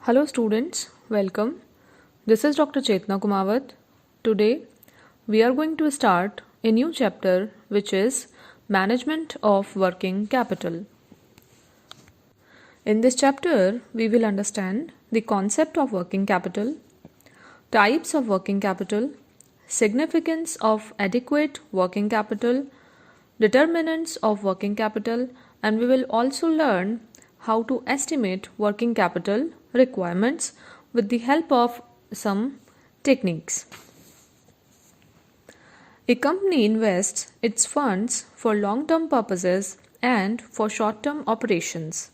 Hello students, welcome. This is Dr. Chetna Kumawat. Today we are going to start a new chapter which is Management of Working Capital. In this chapter we will understand the concept of working capital, types of working capital, significance of adequate working capital, determinants of working capital, and we will also learn how to estimate working capital requirements with the help of some techniques. A company invests its funds for long-term purposes and for short-term operations.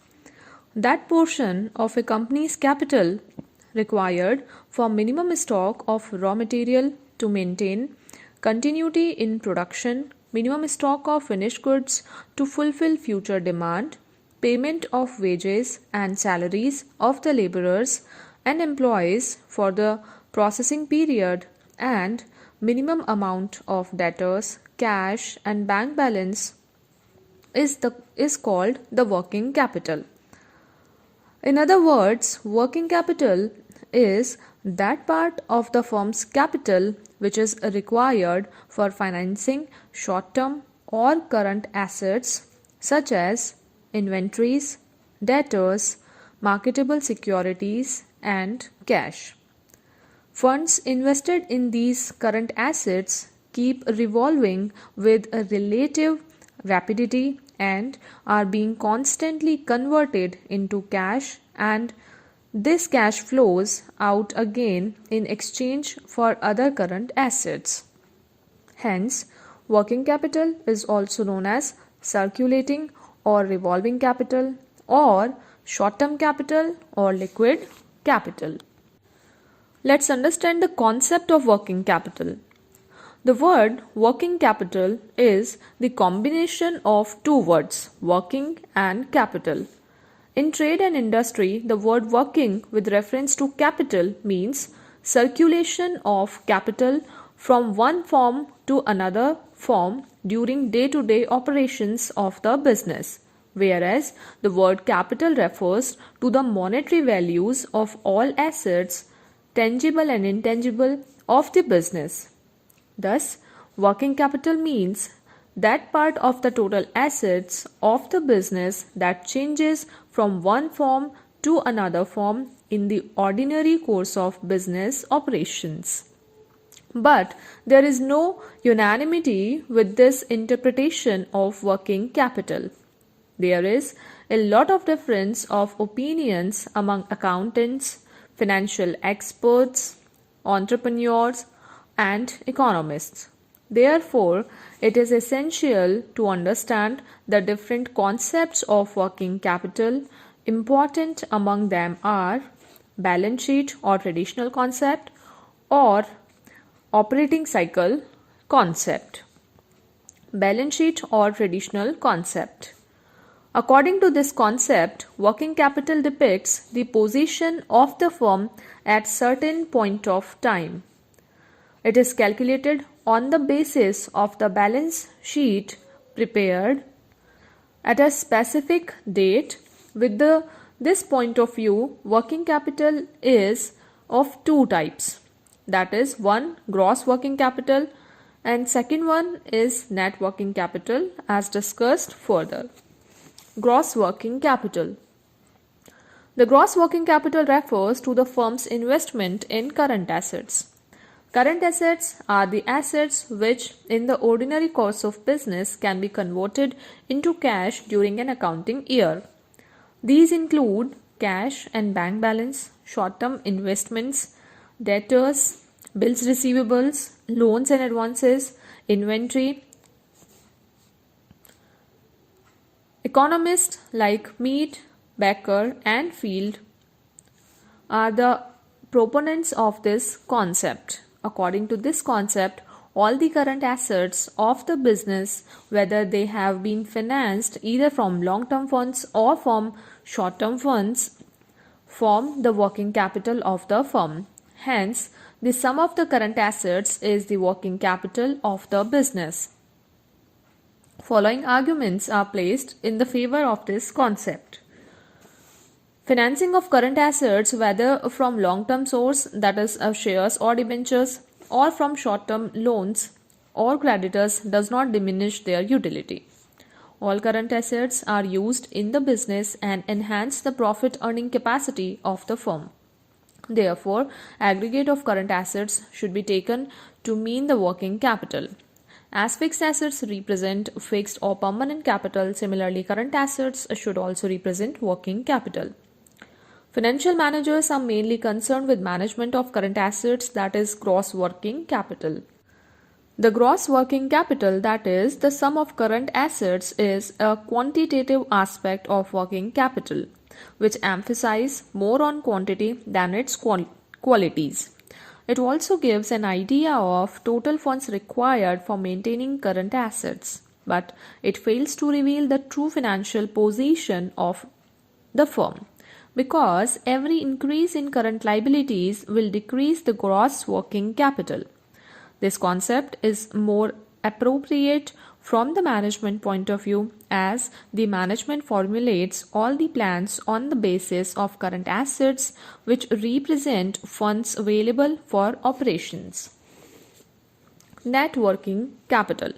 That portion of a company's capital required for minimum stock of raw material to maintain continuity in production, minimum stock of finished goods to fulfill future demand, payment of wages and salaries of the laborers and employees for the processing period, and minimum amount of debtors, cash and bank balance is called the working capital. In other words, working capital is that part of the firm's capital which is required for financing short-term or current assets such as inventories, debtors, marketable securities, and cash. Funds invested in these current assets keep revolving with a relative rapidity and are being constantly converted into cash, and this cash flows out again in exchange for other current assets. Hence, working capital is also known as circulating or revolving capital, or short-term capital or liquid capital. Let's understand the concept of working capital. The word working capital is the combination of two words, working and capital. In trade and industry, the word working with reference to capital means circulation of capital from one form to another form during day-to-day operations of the business, whereas the word capital refers to the monetary values of all assets, tangible and intangible, of the business. Thus, working capital means that part of the total assets of the business that changes from one form to another form in the ordinary course of business operations. But there is no unanimity with this interpretation of working capital. There is a lot of difference of opinions among accountants, financial experts, entrepreneurs, and economists. Therefore, it is essential to understand the different concepts of working capital. Important among them are balance sheet or traditional concept, or operating cycle concept. Balance sheet or traditional concept. According to this concept, working capital depicts the position of the firm at certain point of time. It is calculated on the basis of the balance sheet prepared at a specific date. With this point of view, working capital is of two types. That is, one, gross working capital, and second one is net working capital, as discussed further. Gross working capital. The gross working capital refers to the firm's investment in current assets. Current assets are the assets which in the ordinary course of business can be converted into cash during an accounting year. These include cash and bank balance, short-term investments, debtors, bills receivables, loans and advances, inventory. Economists like Mead, Becker, and Field are the proponents of this concept. According to this concept, all the current assets of the business, whether they have been financed either from long-term funds or from short-term funds, form the working capital of the firm. Hence, the sum of the current assets is the working capital of the business. Following arguments are placed in the favor of this concept. Financing of current assets, whether from long-term source, that is shares or debentures, or from short-term loans or creditors, does not diminish their utility. All current assets are used in the business and enhance the profit earning capacity of the firm. Therefore, aggregate of current assets should be taken to mean the working capital. As fixed assets represent fixed or permanent capital, similarly current assets should also represent working capital. Financial managers are mainly concerned with management of current assets, that is gross working capital. The gross working capital, that is the sum of current assets, is a quantitative aspect of working capital which emphasizes more on quantity than its qualities. It also gives an idea of total funds required for maintaining current assets, but it fails to reveal the true financial position of the firm, because every increase in current liabilities will decrease the gross working capital. This concept is more appropriate from the management point of view, as the management formulates all the plans on the basis of current assets which represent funds available for operations. Net working capital.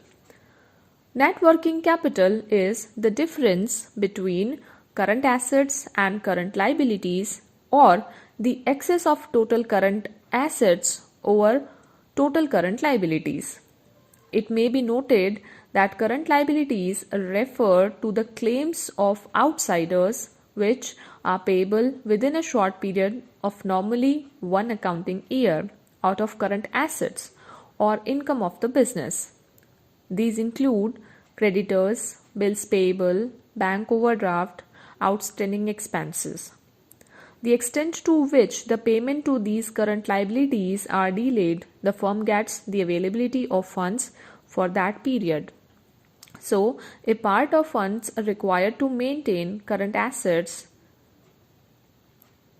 Net working capital is the difference between current assets and current liabilities, or the excess of total current assets over total current liabilities. It may be noted that current liabilities refer to the claims of outsiders which are payable within a short period of normally one accounting year out of current assets or income of the business. These include creditors, bills payable, bank overdraft, outstanding expenses. The extent to which the payment to these current liabilities are delayed, the firm gets the availability of funds for that period. So, a part of funds required to maintain current assets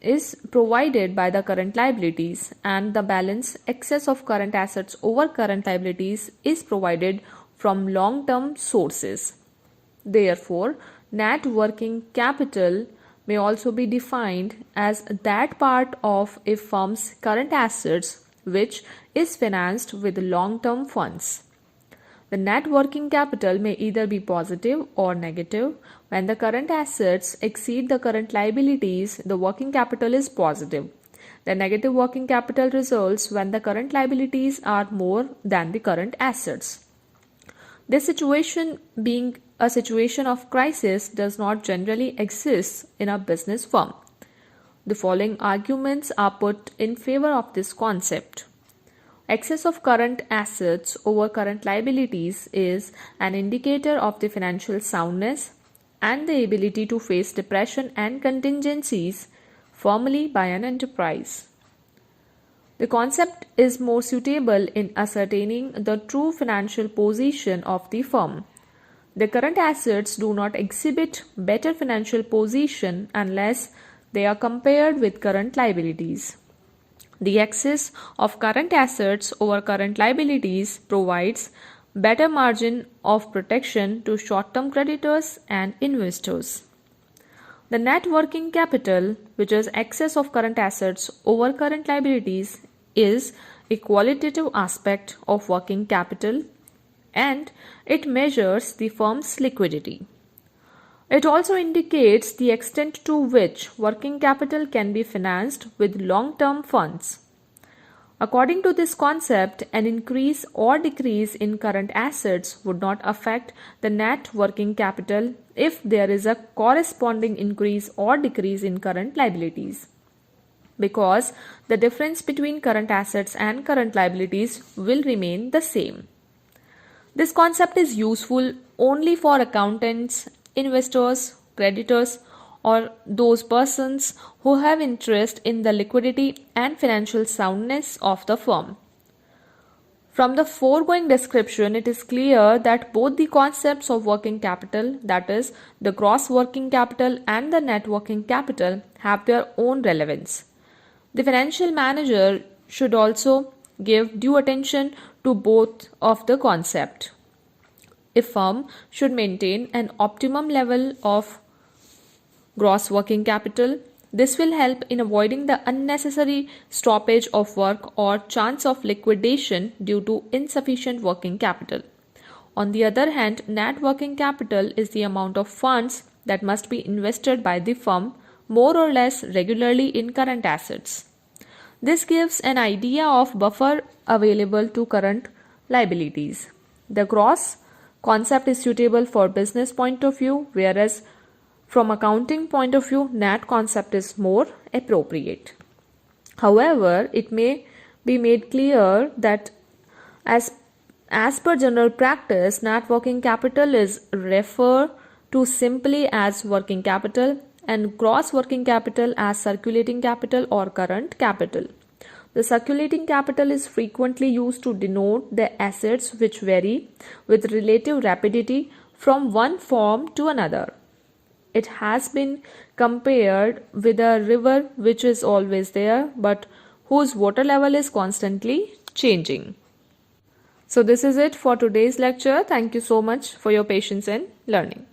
is provided by the current liabilities, and the balance excess of current assets over current liabilities is provided from long-term sources. Therefore, net working capital may also be defined as that part of a firm's current assets which is financed with long-term funds. The net working capital may either be positive or negative. When the current assets exceed the current liabilities, the working capital is positive. The negative working capital results when the current liabilities are more than the current assets. This situation, being a situation of crisis, does not generally exist in a business firm. The following arguments are put in favor of this concept. Excess of current assets over current liabilities is an indicator of the financial soundness and the ability to face depression and contingencies firmly by an enterprise. The concept is more suitable in ascertaining the true financial position of the firm. The current assets do not exhibit better financial position unless they are compared with current liabilities. The excess of current assets over current liabilities provides better margin of protection to short-term creditors and investors. The net working capital, which is excess of current assets over current liabilities, is a qualitative aspect of working capital, and it measures the firm's liquidity. It also indicates the extent to which working capital can be financed with long-term funds. According to this concept, an increase or decrease in current assets would not affect the net working capital if there is a corresponding increase or decrease in current liabilities, because the difference between current assets and current liabilities will remain the same. This concept is useful only for accountants, investors, creditors, or those persons who have interest in the liquidity and financial soundness of the firm. From the foregoing description, it is clear that both the concepts of working capital, that is, the gross working capital and the net working capital, have their own relevance. The financial manager should also give due attention to both of the concept. A firm should maintain an optimum level of gross working capital This will help in avoiding the unnecessary stoppage of work or chance of liquidation due to insufficient working capital. On the other hand, net working capital is the amount of funds that must be invested by the firm more or less regularly in current assets. This gives an idea of buffer available to current liabilities. The gross concept is suitable for business point of view, whereas from accounting point of view, net concept is more appropriate. However, it may be made clear that as per general practice, net working capital is referred to simply as working capital and gross working capital as circulating capital or current capital. The circulating capital is frequently used to denote the assets which vary with relative rapidity from one form to another. It has been compared with a river which is always there but whose water level is constantly changing. So this is it for today's lecture. Thank you so much for your patience in learning.